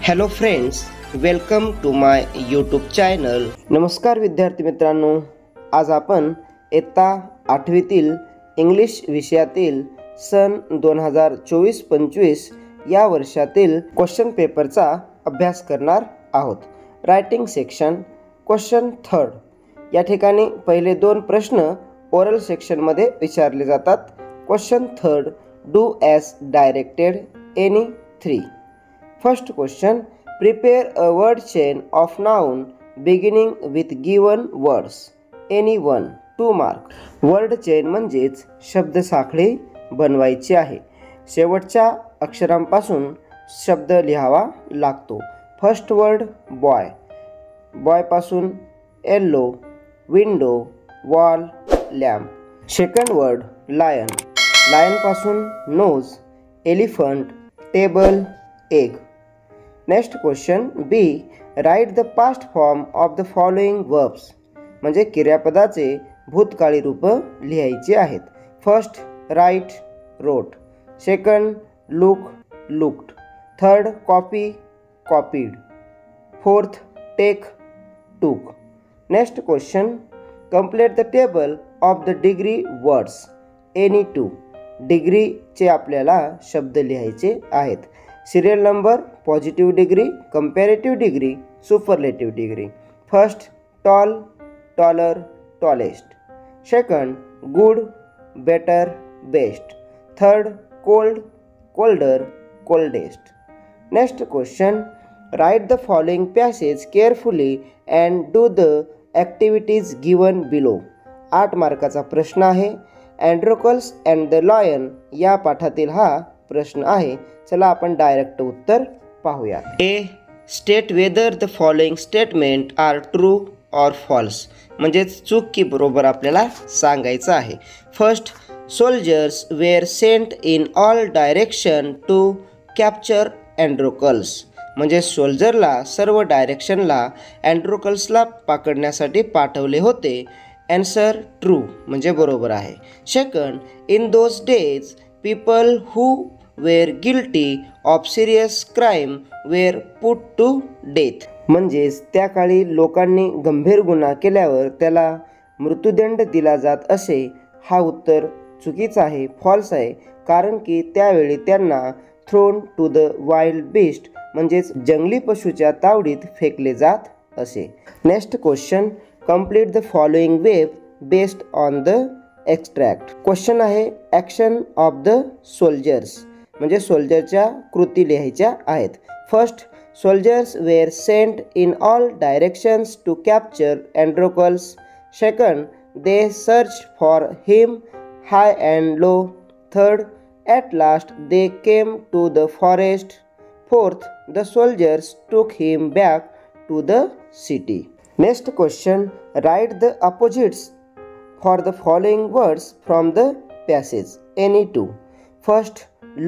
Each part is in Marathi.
Hello friends, welcome to my YouTube channel. नमस्कार विद्यार्थी मित्रांनो, आज आपण इयत्ता 8वीतील इंग्लिश विषयातील सन 2024-25 या वर्षातील क्वेश्चन पेपरचा अभ्यास करणार आहोत. Writing section question 3. या ठिकाणी पहिले 2 प्रश्न ओरल सेक्शनमध्ये विचारले जातात. Question 3, do as directed, any 3. First question, prepare a word chain of noun beginning with given words. Any one, 2 mark. Word chain म्हणजेच शब्द साखळी बनवायची आहे. शेवटच्या अक्षरांपासून शब्द लिहावा लागतो. फर्स्ट वर्ड बॉय, बॉय पासून yellow, window, wall, lamp. Second word lion, lion पासून nose, elephant, table, egg. Next question B, write the past form of the following verbs. म्हणजे क्रियापदाचे भूतकाळी रूप लिहायचे आहेत. First write, wrote. Second look, looked. Third copy, copied. Fourth take, took. Next question, complete the table of the degree words. Any 2. डिग्रीचे आपल्याला शब्द लिहायचे आहेत. Serial number, positive degree, comparative degree, superlative degree. First tall, taller, tallest. Second good, better, best. Third cold, colder, coldest. Next question, write the following passage carefully and do the activities given below. 8 मार्काचा प्रश्न आहे. अँड्रोकल्स अँड द लॉयन या पाठातील हा प्रश्न आहे. चला आपण डायरेक्ट उत्तर पाहूया. A, state whether the following statement are true or false. म्हणजेच चूक की बरोबर आपल्याला सांगायचं आहे. First, soldiers were sent in all direction to capture Androcles. म्हणजे सोल्जरला सर्व डायरेक्शनला अँड्रोकल्सला पकडण्यासाठी पाठवले होते. ॲन्सर ट्रू म्हणजे बरोबर आहे. Second, in those days people who were guilty of serious crime were put to death. म्हणजेच त्या काळी लोकांनी गंभीर गुन्हा केल्यावर त्याला मृत्यूदंड दिला जात असे. हा उत्तर चुकीचा आहे, फॉल्स आहे. कारण की त्यावेळी त्यांना thrown to the wild beast म्हणजेच जंगली पशूच्या तावडीत फेकले जात असे. Next question, complete the following web based on the extract. Question आहे ॲक्शन ऑफ द सोल्जर्स. म्हणजे सोल्जरच्या कृती लिहायच्या आहेत. First, soldiers were sent in all directions to capture Androcles. Second, they search for him high and low. Third, at last they came to the forest. Fourth, the soldiers took him back to the city. Next question, write the opposites for the following words from the passage. Any 2. First,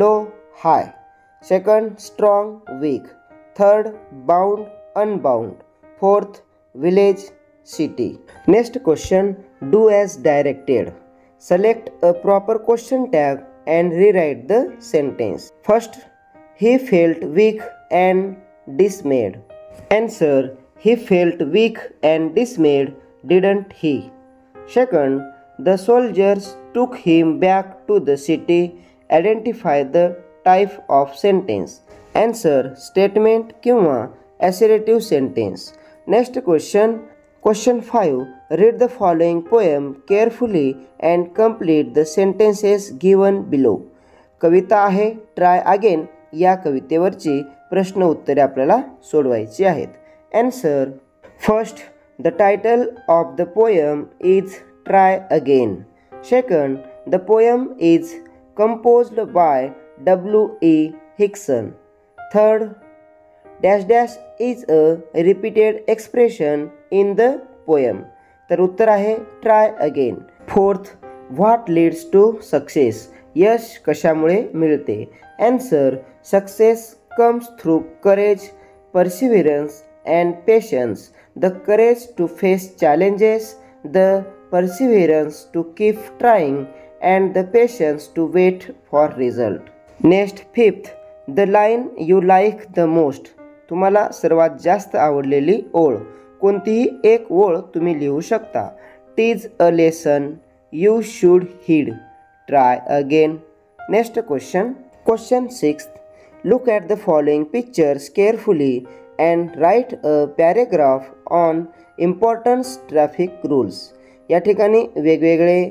low, high. Second, strong, weak. Third, bound, unbound. Fourth, village, city. Next question, do as directed. Select a proper question tag and rewrite the sentence. First, he felt weak and dismayed. Answer, he felt weak and dismayed, didn't he? Second, the soldiers took him back to the city. Identify the type of sentence. Answer, statement किंवा assertive sentence. Next question, question 5. Read the following poem carefully and complete the sentences given below. कविता आहे ट्राय अगेन. या कवितेवरची प्रश्न उत्तरे आपल्याला सोडवायची आहेत. Answer, first, the title of the poem is Try Again. Second, the poem is composed by W.E. Hickson. Third, dash dash is a repeated expression in the poem. तर उत्तर आहे Try Again. Fourth, what leads to success. यश कशामुळे मिळते. Answer, success comes through courage, perseverance and patience. The courage to face challenges, the perseverance to keep trying, and the patience to wait for result. Next, fifth, the line you like the most. तुम्हाला सर्वात जास्त आवडलेली ओळ, कोणतीही एक ओळ तुम्ही लिहू शकता. Teaches a lesson you should heed. Try again. Next question. Question 6. Look at the following pictures carefully and write a paragraph on importance traffic rules. या ठिकाणी वेगवेगळे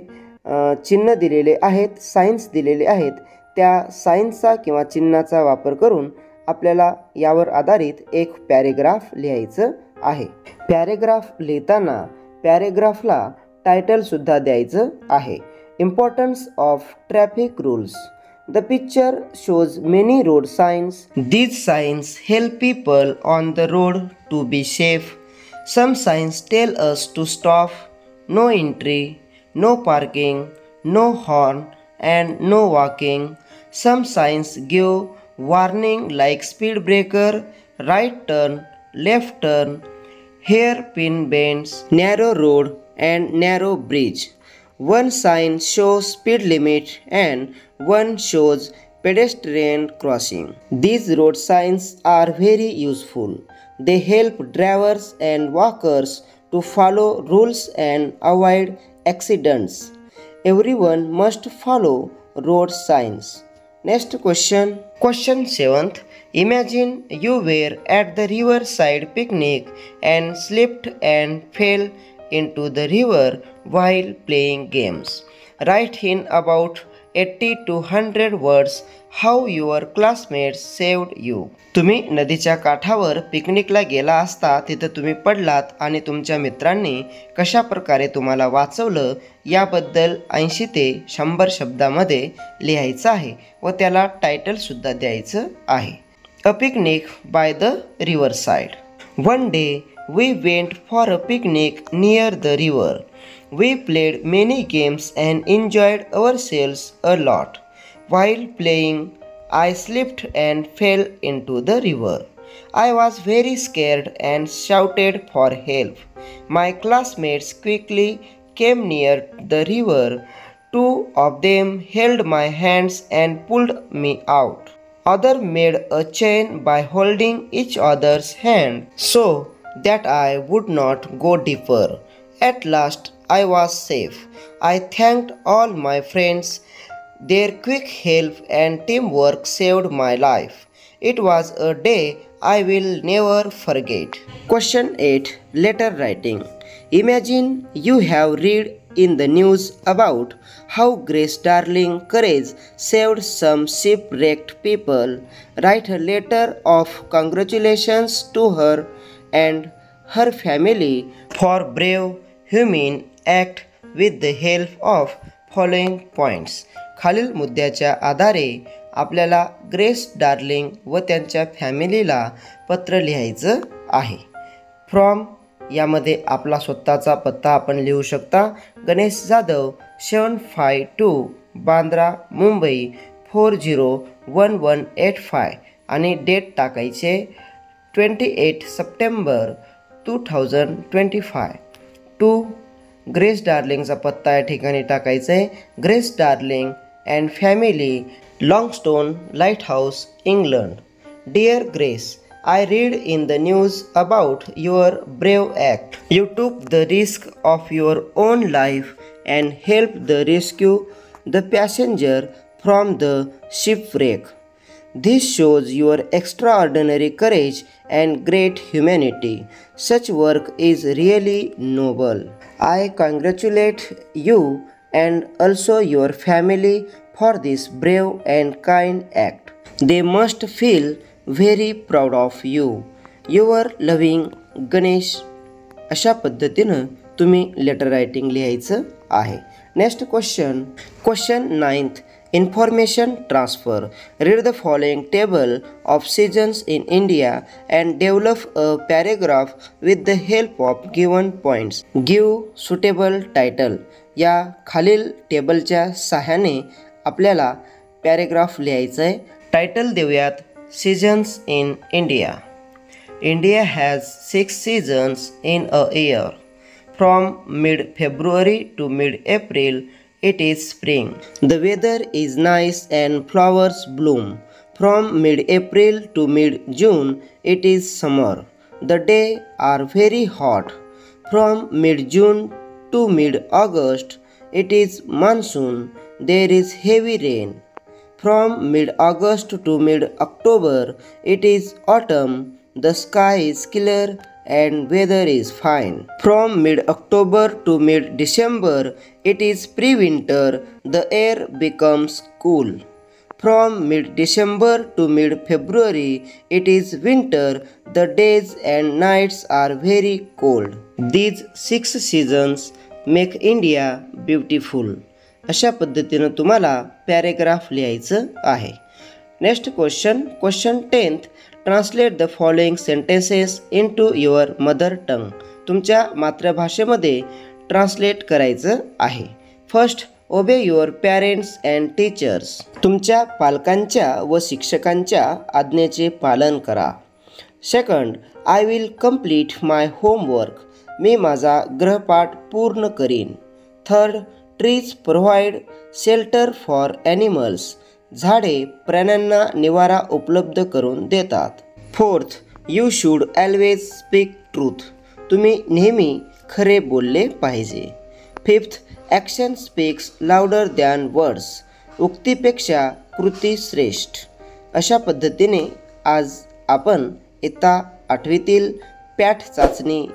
चिन्ह दिलेले आहेत, सायन्स दिलेले आहेत. त्या सायन्सचा किंवा चिन्हाचा वापर करून आपल्याला यावर आधारित एक पॅरेग्राफ लिहायचं आहे. पॅरेग्राफ लिहिताना पॅरेग्राफला टायटलसुद्धा द्यायचं आहे. Importance of traffic rules. The picture shows many road signs. These signs help people on the road to be safe. Some signs tell us to stop, no entry, no parking, no horn and no walking. Some signs give warning like speed breaker, right turn, left turn, hairpin bends, narrow road and narrow bridge. One sign shows speed limit and one shows pedestrian crossing. These road signs are very useful. They help drivers and walkers to follow rules and avoid accidents. Everyone must follow road signs. Next question. Question 7th. Imagine you were at the riverside picnic and slipped and fell into the river while playing games. Write in about 80 to 100 words how your classmates saved you. तुम्ही नदीच्या काठावर पिकनिकला गेला असता, तिथं तुम्ही पडलात आणि तुमच्या मित्रांनी कशा प्रकारे तुम्हाला वाचवलं याबद्दल 80 ते 100 शब्दामध्ये लिहायचं आहे व त्याला टायटलसुद्धा द्यायचं आहे. A picnic by the river side. One day we went for a picnic near the river. We played many games and enjoyed ourselves a lot. While playing, I slipped and fell into the river. I was very scared and shouted for help. My classmates quickly came near the river. Two of them held my hands and pulled me out. Others made a chain by holding each other's hand so that I would not go deeper. At last, I was safe. I thanked all my friends. Their quick help and teamwork saved my life. It was a day I will never forget. Question 8. Letter writing. Imagine you have read in the news about how Grace Darling courage saved some shipwrecked people. Write a letter of congratulations to her and her family for brave human act with the help of following points. खालील मुद्द्याच्या आधारे आपल्याला ग्रेस डार्लिंग व त्यांच्या फॅमिलीला पत्र लिहायचं आहे. फ्रॉम यामध्ये आपला स्वतःचा पत्ता आपण लिहू शकता. गणेश जाधव 752 बांद्रा मुंबई 401185 आणि डेट टाकायचे 28 सप्टेंबर 2025. टू ग्रेस डार्लिंगचा पत्ता या ठिकाणी टाकायचा आहे. Grace Darling and family, Longstone light house, England. Dear Grace, I read in the news about your brave act. You took the risk of your own life and helped the rescue the passenger from the shipwreck. This shows your extraordinary courage and great humanity. Such work is really noble. I congratulate you and also your family for this brave and kind act. They must feel very proud of you. Your loving Ganesh. अशा पद्धतीनं तुम्ही लेटर रायटिंग लिहायचं आहे. Next question. Question 9th. Information transfer. Read the following table of seasons in India and develop a paragraph with the help of given points. Give suitable title. या खालील टेबलच्या सहाय्याने आपल्याला पॅरेग्राफ लिहायचं आहे. टायटल देऊयात Seasons in India. India has 6 seasons in a year. From mid-February to mid-April, it is spring. The weather is nice and flowers bloom. From mid-April to mid-June, it is summer. The days are very hot. From mid-June to mid-August, it is monsoon. There is heavy rain. From mid-August to mid-October, it is autumn. The sky is clear and weather is fine. From mid-October to mid-December, it is pre-winter. The air becomes cool. From mid-December to mid-February, it is winter. The days and nights are very cold. These 6 seasons make India beautiful. अशा पद्धतीनं तुम्हाला पॅरेग्राफ लिहायचं आहे. Next question 10th. Translate the following sentences into your mother tongue. तुमच्या मातृभाषेमध्ये ट्रान्सलेट करायचं आहे. फर्स्ट, ओबे युअर पॅरेंट्स अँड टीचर्स. तुमच्या पालकांच्या व शिक्षकांच्या आज्ञेचे पालन करा. Second, I will complete my homework. मी माझा गृहपाठ पूर्ण करीन. Third, trees provide shelter for animals. झाडे प्राण्यांना निवारा उपलब्ध करून देतात. Fourth, you should always speak truth. तुम्ही नेहमी खरे बोलले पाहिजे. Fifth, action speaks louder than words. उक्तीपेक्षा कृती श्रेष्ठ. अशा पद्धतीने आज आपण इयत्ता 8वीतील पॅट चाचणी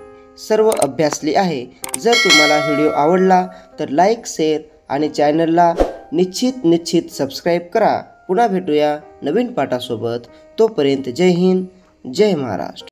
सर्व अभ्यासली आहे. जर तुम्हाला व्हिडिओ आवडला तर लाईक, शेअर आणि चॅनलला निश्चित सबस्क्राईब करा. पुन्हा भेटूया नवीन पाठासोबत. तोपर्यंत जय हिंद, जय महाराष्ट्र.